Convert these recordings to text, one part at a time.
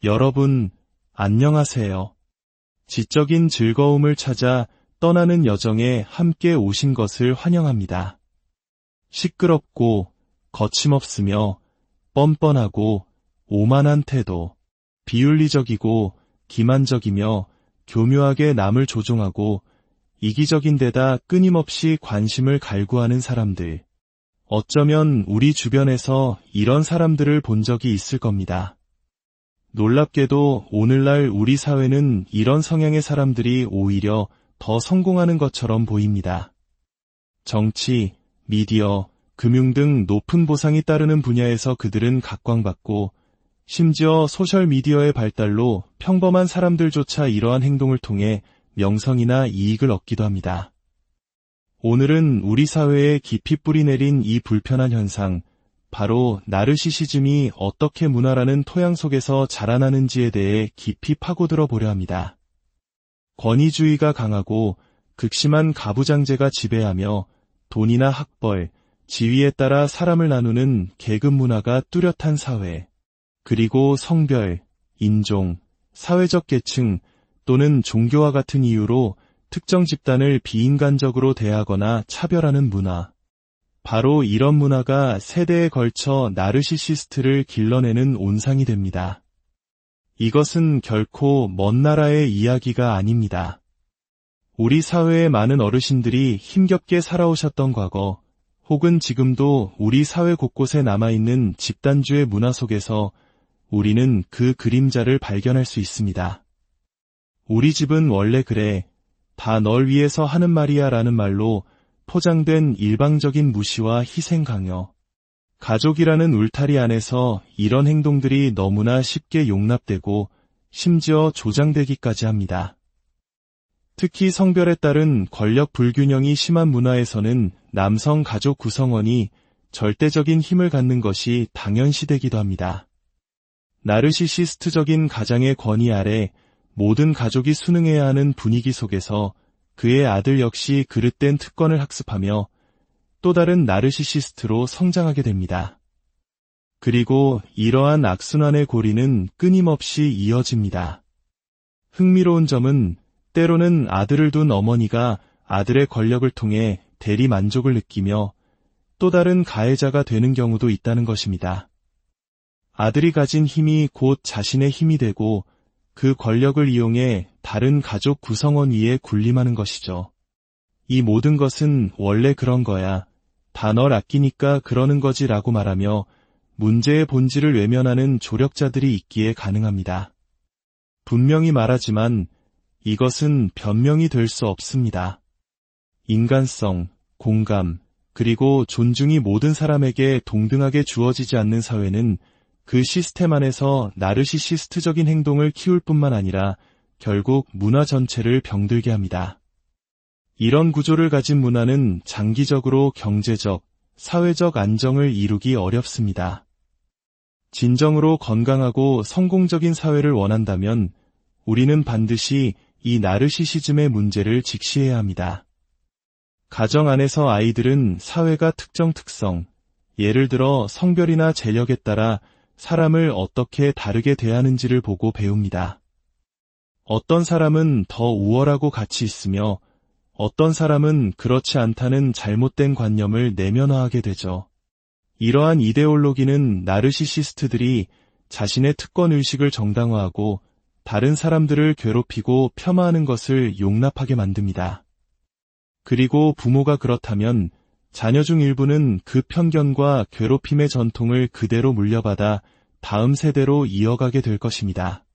여러분, 안녕하세요. 지적인 즐거움을 찾아 떠나는 여정에 함께 오신 것을 환영합니다. 시끄럽고 거침없으며 뻔뻔하고 오만한 태도, 비윤리적이고 기만적이며 교묘하게 남을 조종하고 이기적인 데다 끊임없이 관심을 갈구하는 사람들. 어쩌면 우리 주변에서 이런 사람들을 본 적이 있을 겁니다. 놀랍게도 오늘날 우리 사회는 이런 성향의 사람들이 오히려 더 성공하는 것처럼 보입니다. 정치, 미디어, 금융 등 높은 보상이 따르는 분야에서 그들은 각광받고 심지어 소셜미디어의 발달로 평범한 사람들조차 이러한 행동을 통해 명성이나 이익을 얻기도 합니다. 오늘은 우리 사회에 깊이 뿌리내린 이 불편한 현상, 바로 나르시시즘이 어떻게 문화라는 토양 속에서 자라나는지에 대해 깊이 파고들어 보려 합니다. 권위주의가 강하고 극심한 가부장제가 지배하며 돈이나 학벌, 지위에 따라 사람을 나누는 계급 문화가 뚜렷한 사회, 그리고 성별, 인종, 사회적 계층 또는 종교와 같은 이유로 특정 집단을 비인간적으로 대하거나 차별하는 문화. 바로 이런 문화가 세대에 걸쳐 나르시시스트를 길러내는 온상이 됩니다. 이것은 결코 먼 나라의 이야기가 아닙니다. 우리 사회의 많은 어르신들이 힘겹게 살아오셨던 과거, 혹은 지금도 우리 사회 곳곳에 남아있는 집단주의 문화 속에서 우리는 그 그림자를 발견할 수 있습니다. 우리 집은 원래 그래, 다 널 위해서 하는 말이야 라는 말로 포장된 일방적인 무시와 희생 강요. 가족이라는 울타리 안에서 이런 행동들이 너무나 쉽게 용납되고 심지어 조장되기까지 합니다. 특히 성별에 따른 권력 불균형이 심한 문화에서는 남성 가족 구성원이 절대적인 힘을 갖는 것이 당연시되기도 합니다. 나르시시스트적인 가장의 권위 아래 모든 가족이 순응해야 하는 분위기 속에서 그의 아들 역시 그릇된 특권을 학습하며 또 다른 나르시시스트로 성장하게 됩니다. 그리고 이러한 악순환의 고리는 끊임없이 이어집니다. 흥미로운 점은 때로는 아들을 둔 어머니가 아들의 권력을 통해 대리 만족을 느끼며 또 다른 가해자가 되는 경우도 있다는 것입니다. 아들이 가진 힘이 곧 자신의 힘이 되고 그 권력을 이용해 다른 가족 구성원 위에 군림하는 것이죠. 이 모든 것은 원래 그런 거야. 다 널 아끼니까 그러는 거지 라고 말하며 문제의 본질을 외면하는 조력자들이 있기에 가능합니다. 분명히 말하지만 이것은 변명이 될 수 없습니다. 인간성, 공감, 그리고 존중이 모든 사람에게 동등하게 주어지지 않는 사회는 그 시스템 안에서 나르시시스트적인 행동을 키울 뿐만 아니라 결국 문화 전체를 병들게 합니다. 이런 구조를 가진 문화는 장기적으로 경제적, 사회적 안정을 이루기 어렵습니다. 진정으로 건강하고 성공적인 사회를 원한다면 우리는 반드시 이 나르시시즘의 문제를 직시해야 합니다. 가정 안에서 아이들은 사회가 특정 특성, 예를 들어 성별이나 재력에 따라 사람을 어떻게 다르게 대하는지를 보고 배웁니다. 어떤 사람은 더 우월하고 가치 있으며 어떤 사람은 그렇지 않다는 잘못된 관념을 내면화하게 되죠. 이러한 이데올로기는 나르시시스트들이 자신의 특권의식을 정당화하고 다른 사람들을 괴롭히고 폄하하는 것을 용납하게 만듭니다. 그리고 부모가 그렇다면 자녀 중 일부는 그 편견과 괴롭힘의 전통을 그대로 물려받아 다음 세대로 이어가게 될 것입니다.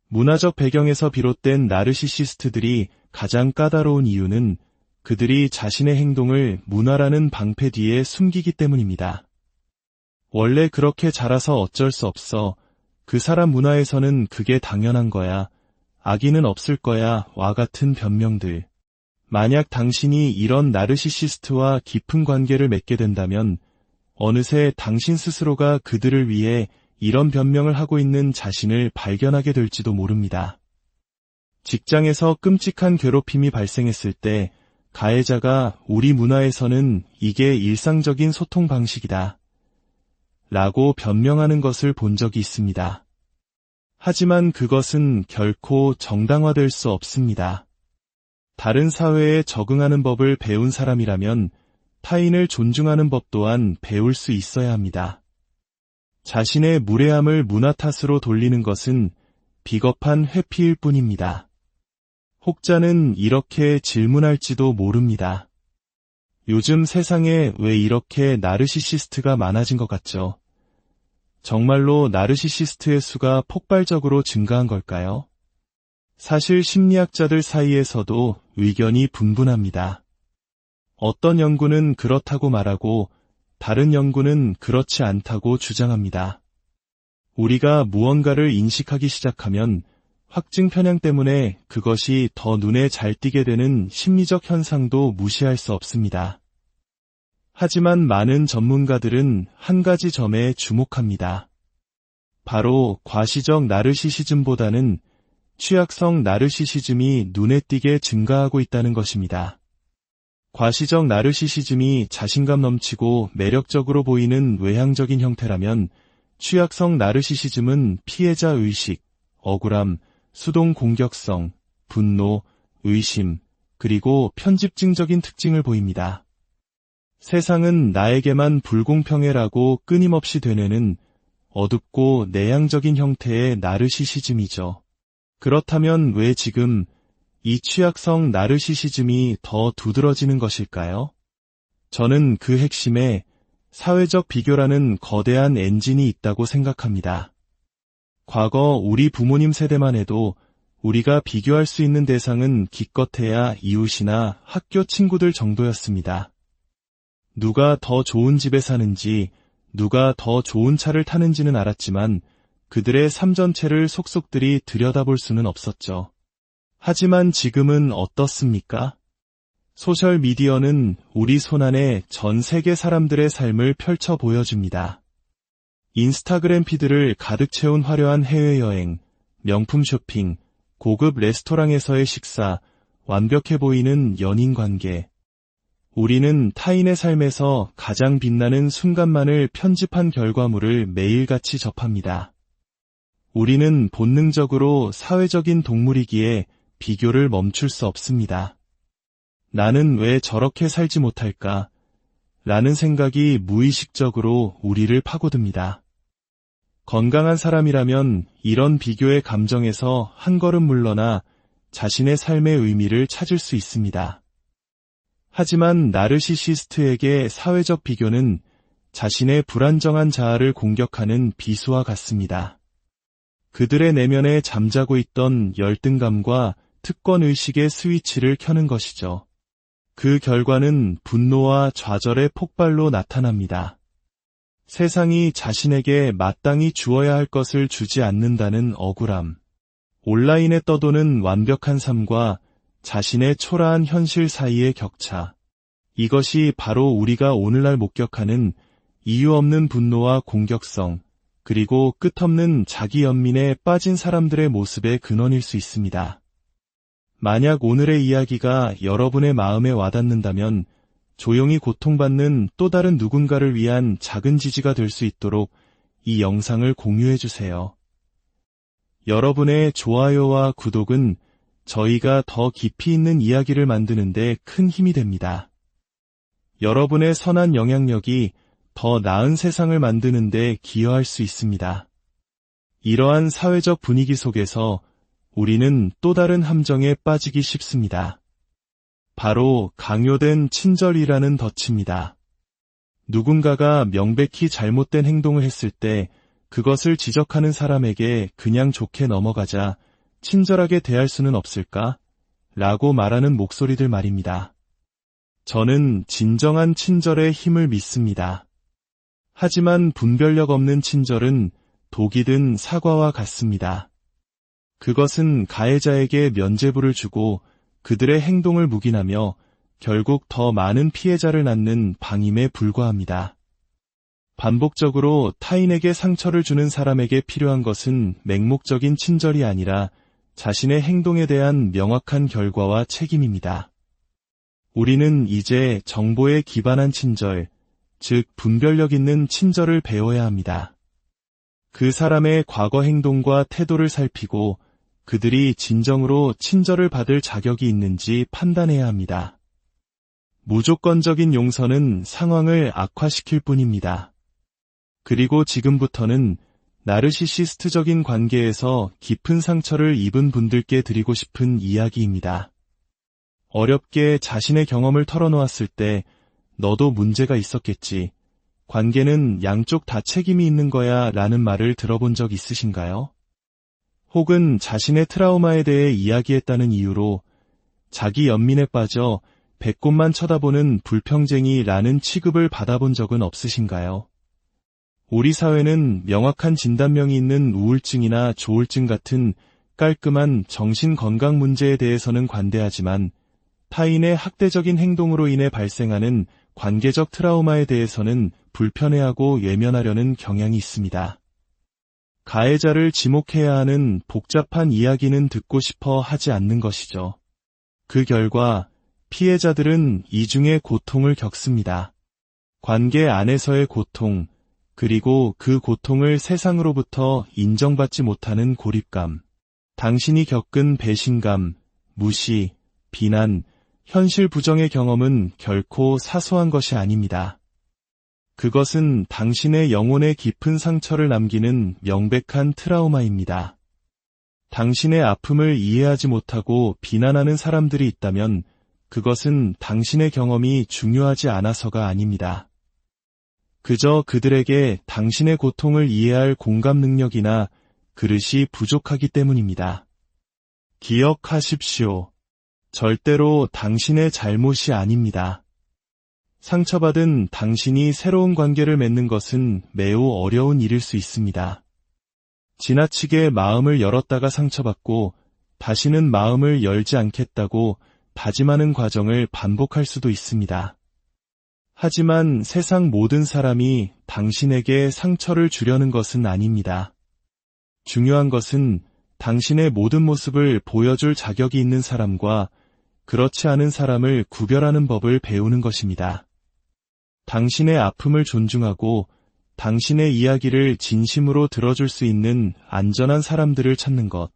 문화적 배경에서 비롯된 나르시시스트들이 가장 까다로운 이유는 그들이 자신의 행동을 문화라는 방패 뒤에 숨기기 때문입니다. 원래 그렇게 자라서 어쩔 수 없어. 그 사람 문화에서는 그게 당연한 거야. 악의는 없을 거야. 와 같은 변명들. 만약 당신이 이런 나르시시스트와 깊은 관계를 맺게 된다면 어느새 당신 스스로가 그들을 위해 이런 변명을 하고 있는 자신을 발견하게 될지도 모릅니다. 직장에서 끔찍한 괴롭힘이 발생했을 때 가해자가 우리 문화에서는 이게 일상적인 소통 방식이다 라고 변명하는 것을 본 적이 있습니다. 하지만 그것은 결코 정당화될 수 없습니다. 다른 사회에 적응하는 법을 배운 사람이라면 타인을 존중하는 법 또한 배울 수 있어야 합니다. 자신의 무례함을 문화 탓으로 돌리는 것은 비겁한 회피일 뿐입니다. 혹자는 이렇게 질문할지도 모릅니다. 요즘 세상에 왜 이렇게 나르시시스트가 많아진 것 같죠? 정말로 나르시시스트의 수가 폭발적으로 증가한 걸까요? 사실 심리학자들 사이에서도 의견이 분분합니다. 어떤 연구는 그렇다고 말하고 다른 연구는 그렇지 않다고 주장합니다. 우리가 무언가를 인식하기 시작하면 확증 편향 때문에 그것이 더 눈에 잘 띄게 되는 심리적 현상도 무시할 수 없습니다. 하지만 많은 전문가들은 한 가지 점에 주목합니다. 바로 과시적 나르시시즘보다는 취약성 나르시시즘이 눈에 띄게 증가하고 있다는 것입니다. 과시적 나르시시즘이 자신감 넘치고 매력적으로 보이는 외향적인 형태라면 취약성 나르시시즘은 피해자 의식, 억울함, 수동 공격성, 분노, 의심, 그리고 편집증적인 특징을 보입니다. 세상은 나에게만 불공평해라고 끊임없이 되뇌는 어둡고 내향적인 형태의 나르시시즘이죠. 그렇다면 왜 지금 이 취약성 나르시시즘이 더 두드러지는 것일까요? 저는 그 핵심에 사회적 비교라는 거대한 엔진이 있다고 생각합니다. 과거 우리 부모님 세대만 해도 우리가 비교할 수 있는 대상은 기껏해야 이웃이나 학교 친구들 정도였습니다. 누가 더 좋은 집에 사는지, 누가 더 좋은 차를 타는지는 알았지만 그들의 삶 전체를 속속들이 들여다볼 수는 없었죠. 하지만 지금은 어떻습니까? 소셜미디어는 우리 손안에 전 세계 사람들의 삶을 펼쳐 보여줍니다. 인스타그램 피드를 가득 채운 화려한 해외여행, 명품 쇼핑, 고급 레스토랑에서의 식사, 완벽해 보이는 연인 관계. 우리는 타인의 삶에서 가장 빛나는 순간만을 편집한 결과물을 매일같이 접합니다. 우리는 본능적으로 사회적인 동물이기에 비교를 멈출 수 없습니다. 나는 왜 저렇게 살지 못할까? 라는 생각이 무의식적으로 우리를 파고듭니다. 건강한 사람이라면 이런 비교의 감정에서 한 걸음 물러나 자신의 삶의 의미를 찾을 수 있습니다. 하지만 나르시시스트에게 사회적 비교는 자신의 불안정한 자아를 공격하는 비수와 같습니다. 그들의 내면에 잠자고 있던 열등감과 특권의식의 스위치를 켜는 것이죠. 그 결과는 분노와 좌절의 폭발로 나타납니다. 세상이 자신에게 마땅히 주어야 할 것을 주지 않는다는 억울함, 온라인에 떠도는 완벽한 삶과 자신의 초라한 현실 사이의 격차, 이것이 바로 우리가 오늘날 목격하는 이유 없는 분노와 공격성, 그리고 끝없는 자기 연민에 빠진 사람들의 모습의 근원일 수 있습니다. 만약 오늘의 이야기가 여러분의 마음에 와닿는다면 조용히 고통받는 또 다른 누군가를 위한 작은 지지가 될 수 있도록 이 영상을 공유해주세요. 여러분의 좋아요와 구독은 저희가 더 깊이 있는 이야기를 만드는 데 큰 힘이 됩니다. 여러분의 선한 영향력이 더 나은 세상을 만드는 데 기여할 수 있습니다. 이러한 사회적 분위기 속에서 우리는 또 다른 함정에 빠지기 쉽습니다. 바로 강요된 친절이라는 덫입니다. 누군가가 명백히 잘못된 행동을 했을 때 그것을 지적하는 사람에게 그냥 좋게 넘어가자 친절하게 대할 수는 없을까? 라고 말하는 목소리들 말입니다. 저는 진정한 친절의 힘을 믿습니다. 하지만 분별력 없는 친절은 독이 든 사과와 같습니다. 그것은 가해자에게 면죄부를 주고 그들의 행동을 묵인하며 결국 더 많은 피해자를 낳는 방임에 불과합니다. 반복적으로 타인에게 상처를 주는 사람에게 필요한 것은 맹목적인 친절이 아니라 자신의 행동에 대한 명확한 결과와 책임입니다. 우리는 이제 정보에 기반한 친절, 즉 분별력 있는 친절을 배워야 합니다. 그 사람의 과거 행동과 태도를 살피고 그들이 진정으로 친절을 받을 자격이 있는지 판단해야 합니다. 무조건적인 용서는 상황을 악화시킬 뿐입니다. 그리고 지금부터는 나르시시스트적인 관계에서 깊은 상처를 입은 분들께 드리고 싶은 이야기입니다. 어렵게 자신의 경험을 털어놓았을 때 너도 문제가 있었겠지. 관계는 양쪽 다 책임이 있는 거야 라는 말을 들어본 적 있으신가요? 혹은 자신의 트라우마에 대해 이야기했다는 이유로 자기 연민에 빠져 배꼽만 쳐다보는 불평쟁이라는 취급을 받아본 적은 없으신가요? 우리 사회는 명확한 진단명이 있는 우울증이나 조울증 같은 깔끔한 정신건강 문제에 대해서는 관대하지만 타인의 학대적인 행동으로 인해 발생하는 관계적 트라우마에 대해서는 불편해하고 외면하려는 경향이 있습니다. 가해자를 지목해야 하는 복잡한 이야기는 듣고 싶어 하지 않는 것이죠. 그 결과 피해자들은 이중의 고통을 겪습니다. 관계 안에서의 고통, 그리고 그 고통을 세상으로부터 인정받지 못하는 고립감, 당신이 겪은 배신감, 무시, 비난, 현실 부정의 경험은 결코 사소한 것이 아닙니다. 그것은 당신의 영혼에 깊은 상처를 남기는 명백한 트라우마입니다. 당신의 아픔을 이해하지 못하고 비난하는 사람들이 있다면 그것은 당신의 경험이 중요하지 않아서가 아닙니다. 그저 그들에게 당신의 고통을 이해할 공감 능력이나 그릇이 부족하기 때문입니다. 기억하십시오. 절대로 당신의 잘못이 아닙니다. 상처받은 당신이 새로운 관계를 맺는 것은 매우 어려운 일일 수 있습니다. 지나치게 마음을 열었다가 상처받고 다시는 마음을 열지 않겠다고 다짐하는 과정을 반복할 수도 있습니다. 하지만 세상 모든 사람이 당신에게 상처를 주려는 것은 아닙니다. 중요한 것은 당신의 모든 모습을 보여줄 자격이 있는 사람과 그렇지 않은 사람을 구별하는 법을 배우는 것입니다. 당신의 아픔을 존중하고 당신의 이야기를 진심으로 들어줄 수 있는 안전한 사람들을 찾는 것.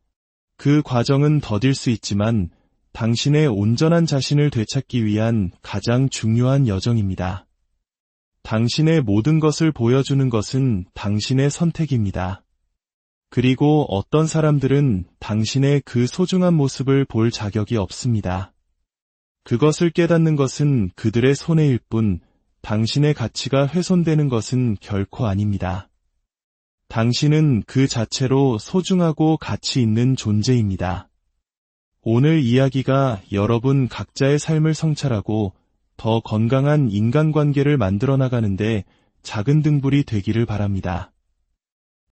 그 과정은 더딜 수 있지만 당신의 온전한 자신을 되찾기 위한 가장 중요한 여정입니다. 당신의 모든 것을 보여주는 것은 당신의 선택입니다. 그리고 어떤 사람들은 당신의 그 소중한 모습을 볼 자격이 없습니다. 그것을 깨닫는 것은 그들의 손해일 뿐 당신의 가치가 훼손되는 것은 결코 아닙니다. 당신은 그 자체로 소중하고 가치 있는 존재입니다. 오늘 이야기가 여러분 각자의 삶을 성찰하고 더 건강한 인간관계를 만들어 나가는데 작은 등불이 되기를 바랍니다.